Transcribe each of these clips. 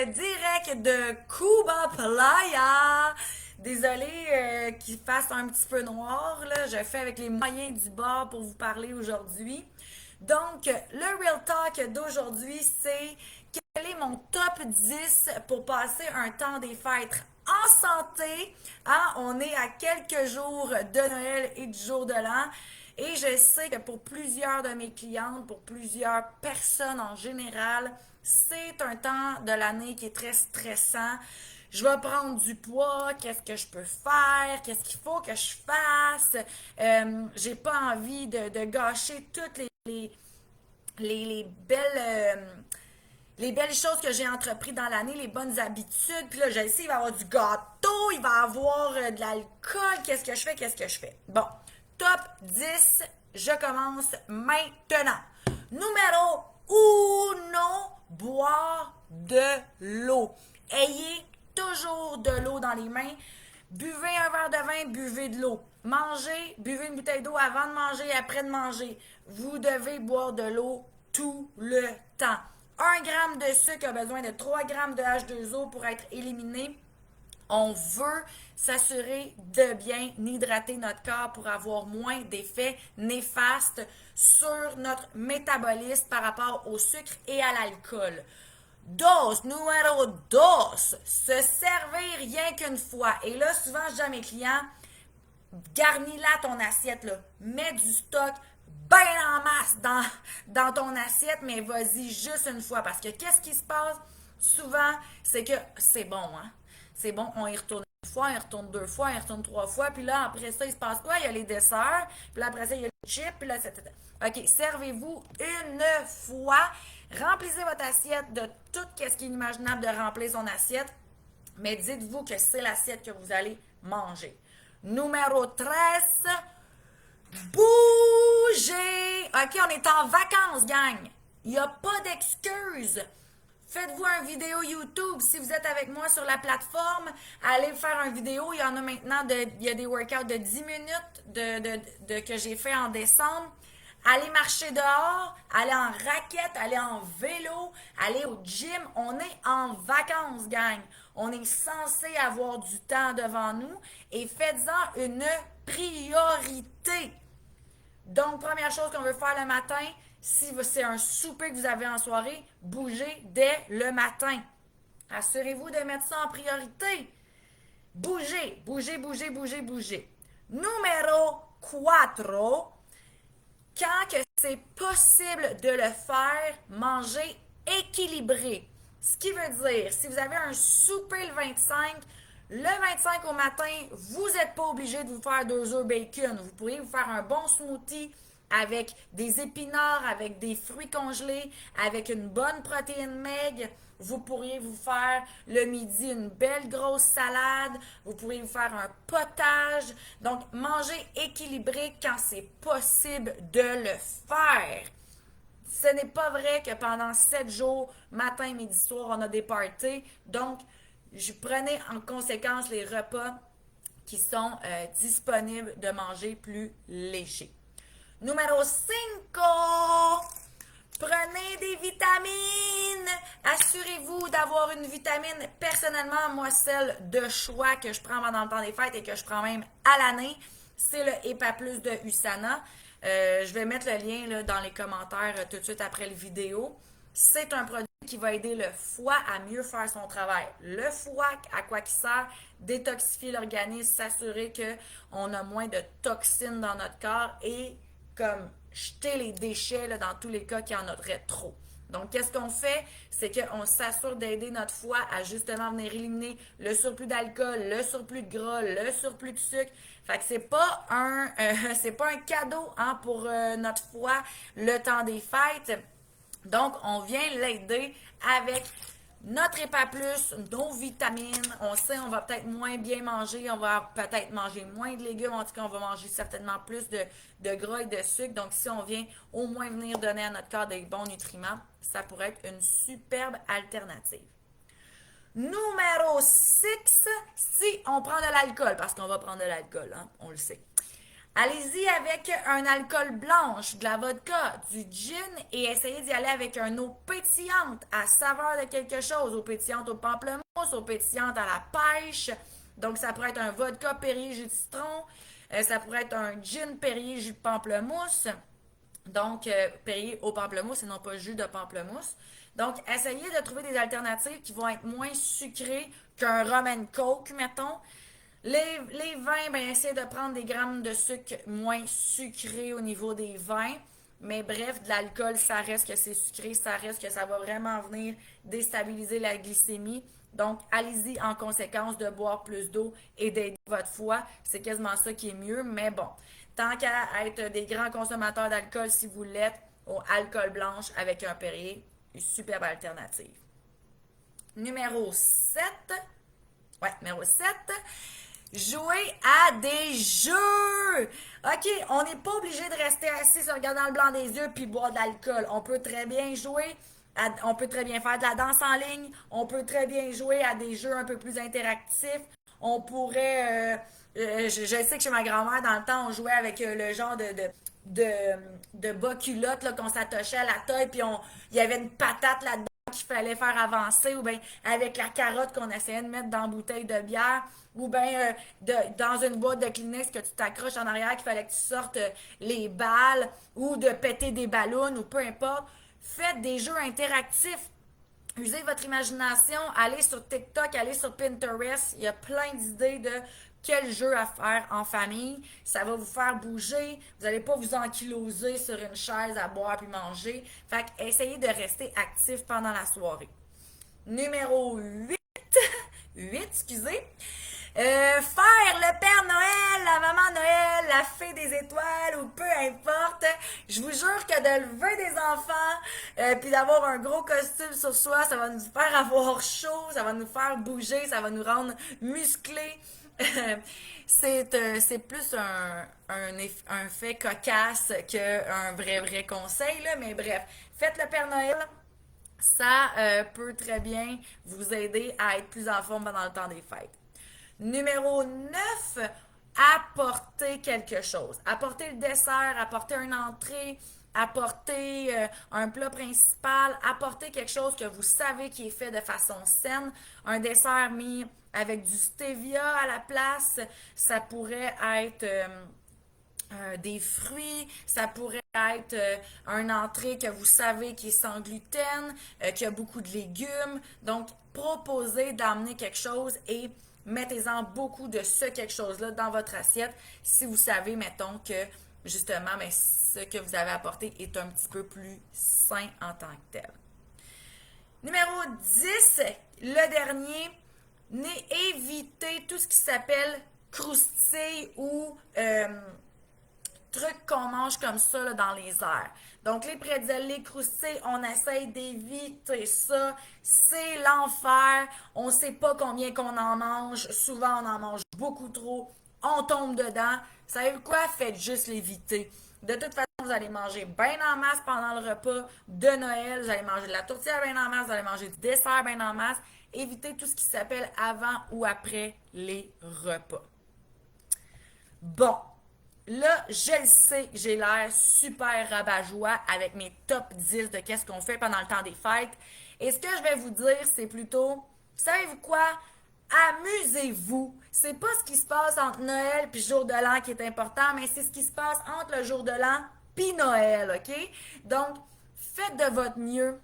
direct de Cuba Playa. Désolée qu'il fasse un petit peu noir, là. Je fais avec les moyens du bord pour vous parler aujourd'hui. Donc, le Real Talk d'aujourd'hui, c'est quel est mon top 10 pour passer un temps des fêtes en santé. Hein? On est à quelques jours de Noël et du jour de l'an. Et je sais que pour plusieurs de mes clientes, pour plusieurs personnes en général, c'est un temps de l'année qui est très stressant. Je vais prendre du poids, qu'est-ce que je peux faire, qu'est-ce qu'il faut que je fasse. J'ai pas envie de gâcher toutes les les belles choses que j'ai entrepris dans l'année, les bonnes habitudes. Puis là, je sais, il va y avoir du gâteau, il va y avoir de l'alcool. Qu'est-ce que je fais? Qu'est-ce que je fais? Bon, top 10, je commence maintenant. Numéro 1, boire de l'eau. Ayez toujours de l'eau dans les mains. Buvez un verre de vin, buvez de l'eau. Mangez, buvez une bouteille d'eau avant de manger, après de manger. Vous devez boire de l'eau tout le temps. 1 gramme de sucre a besoin de 3 grammes de H2O pour être éliminé. On veut s'assurer de bien hydrater notre corps pour avoir moins d'effets néfastes sur notre métabolisme par rapport au sucre et à l'alcool. Numéro 2, se servir rien qu'une fois. Et là, souvent, je dis à mes clients, garnis-la ton assiette, là. Mets du stock bien en masse dans ton assiette, mais vas-y juste une fois. Parce que qu'est-ce qui se passe souvent, c'est que c'est bon, hein? C'est bon, on y retourne une fois, on y retourne 2 fois, on y retourne 3 fois, puis là, après ça, il se passe quoi? Il y a les desserts, puis là, après ça, il y a les chips, puis là, c'est... OK, servez-vous une fois. Remplissez votre assiette de tout ce qui est imaginable de remplir son assiette, mais dites-vous que c'est l'assiette que vous allez manger. Numéro 13, bougez! OK, on est en vacances, gang. Il n'y a pas d'excuses. Faites-vous une vidéo YouTube. Si vous êtes avec moi sur la plateforme, allez faire une vidéo. Il y en a maintenant, il y a des workouts de 10 minutes que j'ai fait en décembre. Allez marcher dehors, allez en raquette, allez en vélo, allez au gym. On est en vacances, gang. On est censé avoir du temps devant nous et faites-en une priorité. Donc, première chose qu'on veut faire le matin, si c'est un souper que vous avez en soirée, bougez dès le matin. Assurez-vous de mettre ça en priorité. Bougez, bougez, bougez, bougez, bougez. Numéro 4, quand que c'est possible de le faire, manger équilibré. Ce qui veut dire, si vous avez un souper le 25 au matin, vous n'êtes pas obligé de vous faire 2 œufs bacon. Vous pourriez vous faire un bon smoothie avec des épinards, avec des fruits congelés, avec une bonne protéine maigre. Vous pourriez vous faire le midi une belle grosse salade. Vous pourriez vous faire un potage. Donc, manger équilibré quand c'est possible de le faire. Ce n'est pas vrai que pendant 7 jours, matin, midi, soir, on a des parties. Donc, je prenais en conséquence les repas qui sont disponibles de manger plus léger. Numéro 5, prenez des vitamines. Assurez-vous d'avoir une vitamine. Personnellement, moi, celle de choix que je prends pendant le temps des fêtes et que je prends même à l'année, c'est le EPA Plus de USANA. Je vais mettre le lien là, dans les commentaires tout de suite après la vidéo. C'est un produit qui va aider le foie à mieux faire son travail. Le foie, à quoi qu'il sert? Détoxifier l'organisme, s'assurer qu'on a moins de toxines dans notre corps et comme jeter les déchets là, dans tous les cas qu'il y en aurait trop. Donc, qu'est-ce qu'on fait? C'est qu'on s'assure d'aider notre foie à justement venir éliminer le surplus d'alcool, le surplus de gras, le surplus de sucre. Fait que c'est pas un cadeau hein, pour notre foie le temps des fêtes. Donc, on vient l'aider avec notre EPA+, nos vitamines. On sait on va peut-être moins bien manger, on va peut-être manger moins de légumes, en tout cas, on va manger certainement plus de gras et de sucre. Donc, si on vient au moins venir donner à notre corps des bons nutriments, ça pourrait être une superbe alternative. Numéro 6, si on prend de l'alcool, parce qu'on va prendre de l'alcool, hein, on le sait. Allez-y avec un alcool blanche, de la vodka, du gin et essayez d'y aller avec une eau pétillante à saveur de quelque chose. Eau pétillante au pamplemousse, eau pétillante à la pêche. Donc, ça pourrait être un vodka Perrier jus de citron. Ça pourrait être un gin Perrier jus de pamplemousse. Donc, Perrier au pamplemousse et non pas jus de pamplemousse. Donc, essayez de trouver des alternatives qui vont être moins sucrées qu'un rum and coke, mettons. Les vins, ben, essayez de prendre des grammes de sucre moins sucrés au niveau des vins. Mais bref, de l'alcool, ça reste que c'est sucré, ça reste que ça va vraiment venir déstabiliser la glycémie. Donc, allez-y en conséquence de boire plus d'eau et d'aider votre foie. C'est quasiment ça qui est mieux. Mais bon, tant qu'à être des grands consommateurs d'alcool, si vous l'êtes, au alcool blanche avec un Perrier, une superbe alternative. Numéro 7. Ouais, numéro 7. Jouer à des jeux. OK, on n'est pas obligé de rester assis se regardant le blanc des yeux puis boire de l'alcool. On peut très bien jouer, on peut très bien faire de la danse en ligne, on peut très bien jouer à des jeux un peu plus interactifs. On pourrait, je sais que chez ma grand-mère, dans le temps, on jouait avec le genre de, de bas culotte là, qu'on s'attachait à la taille, puis il y avait une patate là-dedans qu'il fallait faire avancer, ou bien avec la carotte qu'on essayait de mettre dans la bouteille de bière, ou bien dans une boîte de Kleenex que tu t'accroches en arrière qu'il fallait que tu sortes les balles, ou de péter des ballons, ou peu importe. Faites des jeux interactifs. Usez votre imagination, allez sur TikTok, allez sur Pinterest. Il y a plein d'idées de quel jeu à faire en famille. Ça va vous faire bouger. Vous n'allez pas vous ankyloser sur une chaise à boire puis manger. Fait que essayez de rester actif pendant la soirée. Numéro 8. 8, excusez. Faire le Père Noël, la Maman Noël, la Fée des Étoiles ou peu importe. Je vous jure que de lever des enfants puis d'avoir un gros costume sur soi, ça va nous faire avoir chaud, ça va nous faire bouger, ça va nous rendre musclés. C'est plus un fait cocasse qu'un vrai conseil, là, mais bref. Faites le Père Noël, ça peut très bien vous aider à être plus en forme pendant le temps des fêtes. Numéro 9, apporter quelque chose. Apporter le dessert, apporter une entrée, apporter un plat principal, apporter quelque chose que vous savez qui est fait de façon saine. Un dessert mis avec du stevia à la place, ça pourrait être des fruits, ça pourrait être une entrée que vous savez qui est sans gluten, qui a beaucoup de légumes. Donc, proposez d'amener quelque chose et mettez-en beaucoup de ce quelque chose-là dans votre assiette si vous savez, mettons, que justement, mais ce que vous avez apporté est un petit peu plus sain en tant que tel. Numéro 10, le dernier, évitez tout ce qui s'appelle croustille ou trucs qu'on mange comme ça là, dans les airs. Donc, les pretzels, les croustilles, on essaye d'éviter ça. C'est l'enfer. On ne sait pas combien qu'on en mange. Souvent, on en mange beaucoup trop. On tombe dedans. Vous savez quoi? Faites juste l'éviter. De toute façon, vous allez manger bien en masse pendant le repas de Noël. Vous allez manger de la tourtière bien en masse. Vous allez manger du dessert bien en masse. Évitez tout ce qui s'appelle avant ou après les repas. Bon, là, je le sais, j'ai l'air super rabat-joie avec mes top 10 de qu'est-ce qu'on fait pendant le temps des fêtes. Et ce que je vais vous dire, c'est plutôt, savez-vous quoi? Amusez-vous. C'est pas ce qui se passe entre Noël puis jour de l'an qui est important, mais c'est ce qui se passe entre le jour de l'an puis Noël, OK? Donc, faites de votre mieux.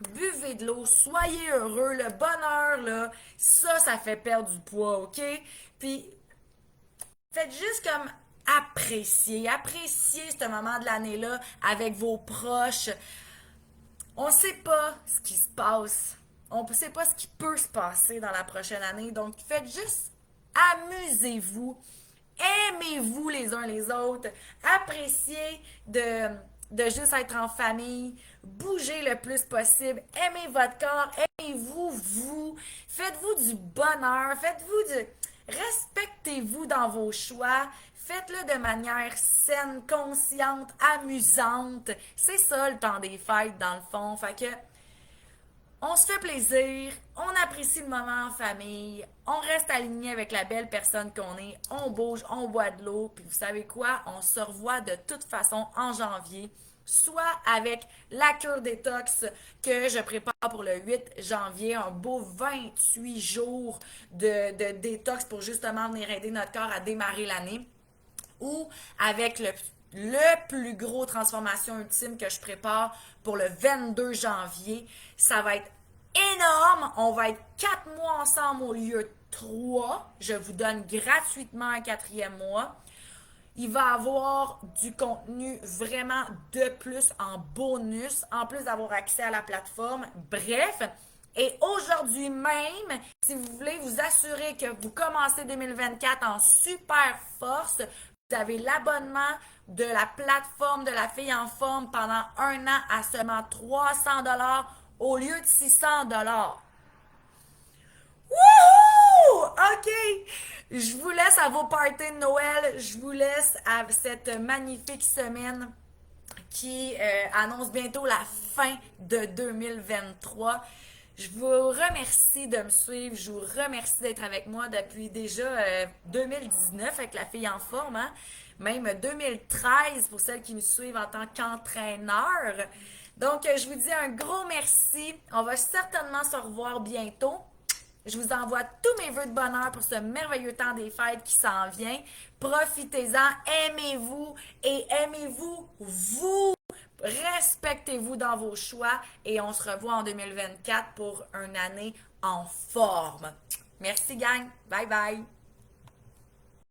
Buvez de l'eau, soyez heureux. Le bonheur, là, ça fait perdre du poids, OK? Puis, faites juste comme apprécier ce moment de l'année-là avec vos proches. On ne sait pas ce qui se passe. On ne sait pas ce qui peut se passer dans la prochaine année. Donc, faites juste amusez-vous. Aimez-vous les uns les autres. Appréciez de juste être en famille. Bougez le plus possible. Aimez votre corps. Aimez-vous, vous. Faites-vous du bonheur. Faites-vous du... Respectez-vous dans vos choix. Faites-le de manière saine, consciente, amusante. C'est ça le temps des fêtes, dans le fond. Fait que On se fait plaisir, on apprécie le moment en famille, on reste aligné avec la belle personne qu'on est, on bouge, on boit de l'eau, puis vous savez quoi? On se revoit de toute façon en janvier, soit avec la cure détox que je prépare pour le 8 janvier, un beau 28 jours de détox pour justement venir aider notre corps à démarrer l'année, ou avec le plus gros transformation ultime que je prépare pour le 22 janvier. Ça va être énorme. On va être 4 mois ensemble au lieu de 3. Je vous donne gratuitement un 4e mois. Il va avoir du contenu vraiment de plus en bonus, en plus d'avoir accès à la plateforme. Bref, et aujourd'hui même, si vous voulez vous assurer que vous commencez 2024 en super force, vous avez l'abonnement de la plateforme de la fille en forme pendant un an à seulement 300 $ au lieu de 600 $. Wouhou! OK! Je vous laisse à vos parties de Noël. Je vous laisse à cette magnifique semaine qui annonce bientôt la fin de 2023. Je vous remercie de me suivre. Je vous remercie d'être avec moi depuis déjà 2019 avec la fille en forme, hein? Même 2013 pour celles qui me suivent en tant qu'entraîneur. Donc, je vous dis un gros merci. On va certainement se revoir bientôt. Je vous envoie tous mes vœux de bonheur pour ce merveilleux temps des fêtes qui s'en vient. Profitez-en, aimez-vous et aimez-vous vous. Respectez-vous dans vos choix et on se revoit en 2024 pour une année en forme. Merci gang. Bye bye.